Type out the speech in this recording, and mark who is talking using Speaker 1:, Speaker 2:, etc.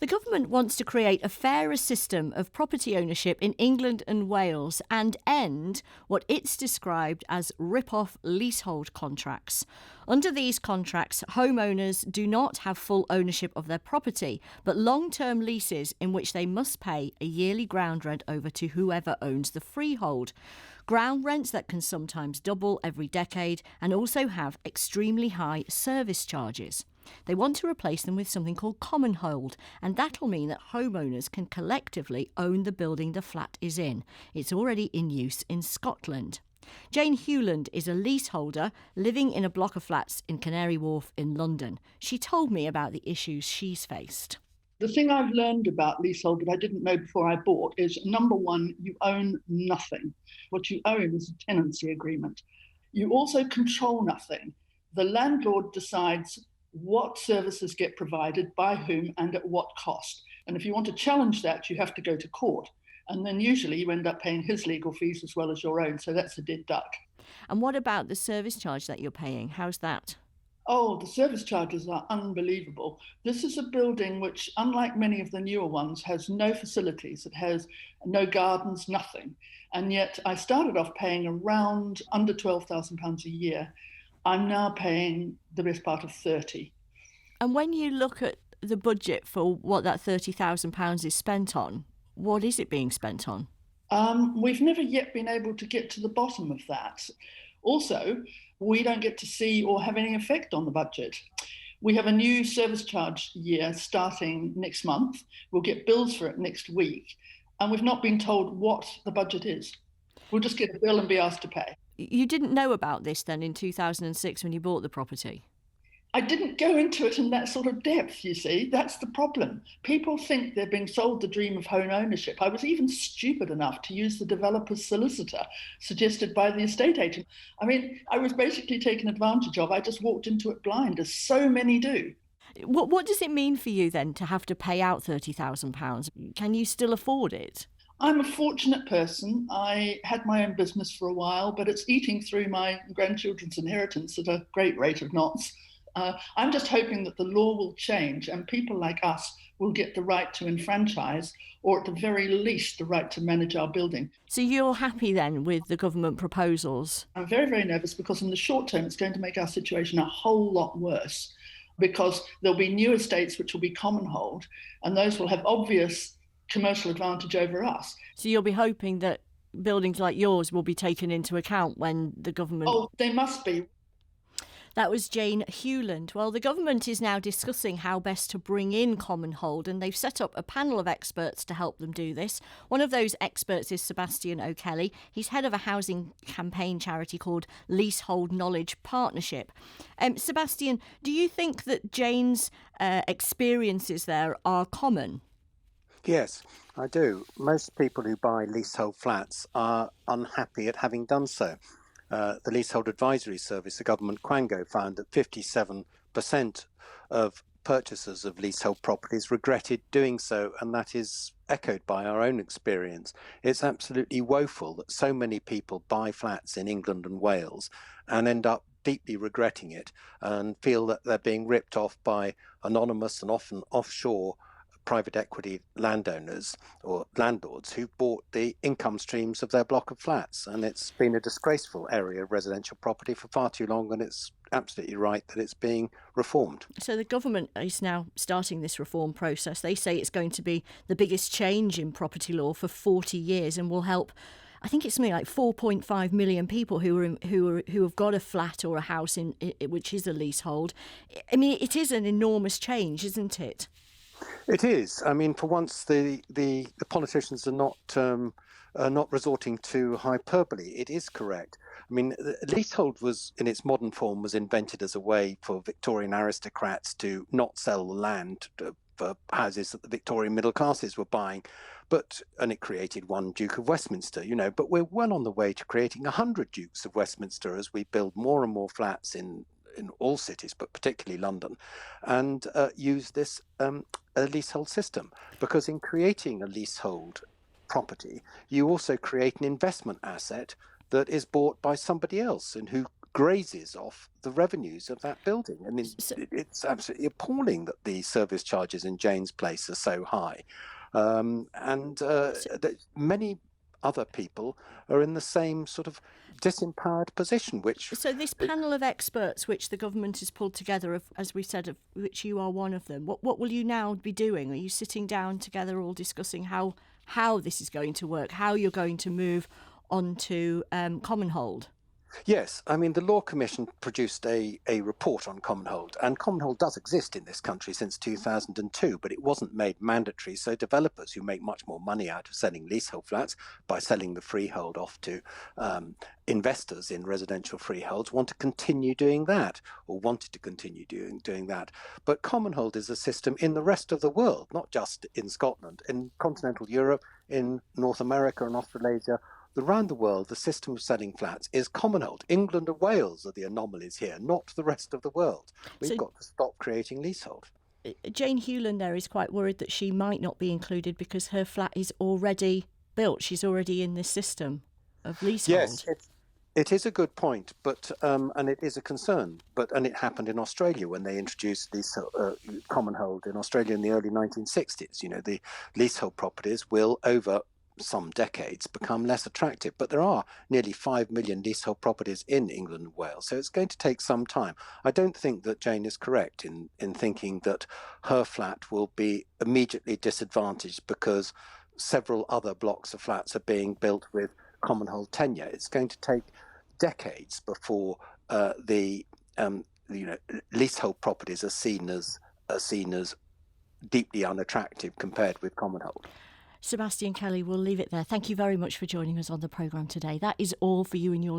Speaker 1: The government wants to create a fairer system of property ownership in England and Wales and end what it's described as rip-off leasehold contracts. Under these contracts, homeowners do not have full ownership of their property, but long-term leases in which they must pay a yearly ground rent over to whoever owns the freehold. Ground rents that can sometimes double every decade and also have extremely high service charges. They want to replace them with something called Commonhold, and that'll mean that homeowners can collectively own the building the flat is in. It's already in use in Scotland. Jane Hewland is a leaseholder living in a block of flats in Canary Wharf in London. She told me about the issues she's faced.
Speaker 2: The thing I've learned about leasehold that I didn't know before I bought is, number one, you own nothing. What you own is a tenancy agreement. You also control nothing. The landlord decides what services get provided, by whom, and at what cost. And if you want to challenge that, you have to go to court. And then usually you end up paying his legal fees as well as your own. So that's a dead duck.
Speaker 1: And what about the service charge that you're paying? How's that?
Speaker 2: Oh, the service charges are unbelievable. This is a building which, unlike many of the newer ones, has no facilities. It has no gardens, nothing. And yet I started off paying around under £12,000 a year. I'm now paying the best part of 30.
Speaker 1: And when you look at the budget for what that £30,000 is spent on, what is it being spent on?
Speaker 2: We've never yet been able to get to the bottom of that. Also, we don't get to see or have any effect on the budget. We have a new service charge year starting next month. We'll get bills for it next week. And we've not been told what the budget is. We'll just get a bill and be asked to pay.
Speaker 1: You didn't know about this then in 2006 when you bought the property?
Speaker 2: I didn't go into it in that sort of depth, you see. That's the problem. People think they're being sold the dream of home ownership. I was even stupid enough to use the developer's solicitor suggested by the estate agent. I mean, I was basically taken advantage of. I just walked into it blind, as so many do.
Speaker 1: What does it mean for you then to have to pay out £30,000? Can you still afford it?
Speaker 2: I'm a fortunate person. I had my own business for a while, but it's eating through my grandchildren's inheritance at a great rate of knots. I'm just hoping that the law will change and people like us will get the right to enfranchise, or at the very least the right to manage our building.
Speaker 1: So you're happy then with the government proposals?
Speaker 2: I'm very, very nervous because in the short term it's going to make our situation a whole lot worse, because there'll be new estates which will be Commonhold, and those will have obvious commercial advantage over us.
Speaker 1: So you'll be hoping that buildings like yours will be taken into account when the government...
Speaker 2: Oh, they must be.
Speaker 1: That was Jane Hewland. Well, the government is now discussing how best to bring in Commonhold, and they've set up a panel of experts to help them do this. One of those experts is Sebastian O'Kelly. He's head of a housing campaign charity called Leasehold Knowledge Partnership. Sebastian, do you think that Jane's experiences there are common?
Speaker 3: Yes, I do. Most people who buy leasehold flats are unhappy at having done so. The Leasehold Advisory Service, the government Quango, found that 57% of purchasers of leasehold properties regretted doing so, and that is echoed by our own experience. It's absolutely woeful that so many people buy flats in England and Wales and end up deeply regretting it and feel that they're being ripped off by anonymous and often offshore private equity landowners or landlords who bought the income streams of their block of flats. And it's been a disgraceful area of residential property for far too long, and it's absolutely right that it's being reformed. So
Speaker 1: the government is now starting this reform process. They say it's going to be the biggest change in property law for 40 years and will help, I think it's something like 4.5 million people who have got a flat or a house in which is a leasehold. I mean, it is an enormous change, isn't it?
Speaker 3: It is. I mean, for once, the politicians are not resorting to hyperbole. It is correct. I mean, leasehold was, in its modern form, was invented as a way for Victorian aristocrats to not sell the land for houses that the Victorian middle classes were buying, and it created one Duke of Westminster. But we're well on the way to creating 100 Dukes of Westminster as we build more and more flats in all cities, but particularly London, and use this a leasehold system. Because in creating a leasehold property, you also create an investment asset that is bought by somebody else and who grazes off the revenues of that building. I mean,
Speaker 1: So,
Speaker 3: it's absolutely appalling that the service charges in Jane's Place are so high. That many other people are in the same sort of disempowered position, which...
Speaker 1: So this panel of experts, which the government has pulled together, as we said, of which you are one of them, what will you now be doing? Are you sitting down together, all discussing how this is going to work, how you're going to move on to Commonhold?
Speaker 3: Yes, I mean, the Law Commission produced a report on Commonhold, and Commonhold does exist in this country since 2002, but it wasn't made mandatory. So developers who make much more money out of selling leasehold flats by selling the freehold off to investors in residential freeholds want to continue doing that, or wanted to continue doing that. But Commonhold is a system in the rest of the world, not just in Scotland, in continental Europe, in North America and Australasia. Around the world, the system of selling flats is Commonhold. England and Wales are the anomalies here, not the rest of the world. We've got to stop creating leasehold.
Speaker 1: Jane Hewland there is quite worried that she might not be included because her flat is already built. She's already in this system of leasehold.
Speaker 3: Yes, it is a good point, but and it is a concern. And it happened in Australia when they introduced Commonhold in Australia in the early 1960s. You know, the leasehold properties will, over some decades, become less attractive. But there are nearly 5 million leasehold properties in England and Wales, so it's going to take some time. I don't think that Jane is correct in thinking that her flat will be immediately disadvantaged because several other blocks of flats are being built with Commonhold tenure. It's going to take decades before leasehold properties are seen as deeply unattractive compared with Commonhold.
Speaker 1: Sebastian Kelly, we'll leave it there. Thank you very much for joining us on the programme today. That is all for you and yours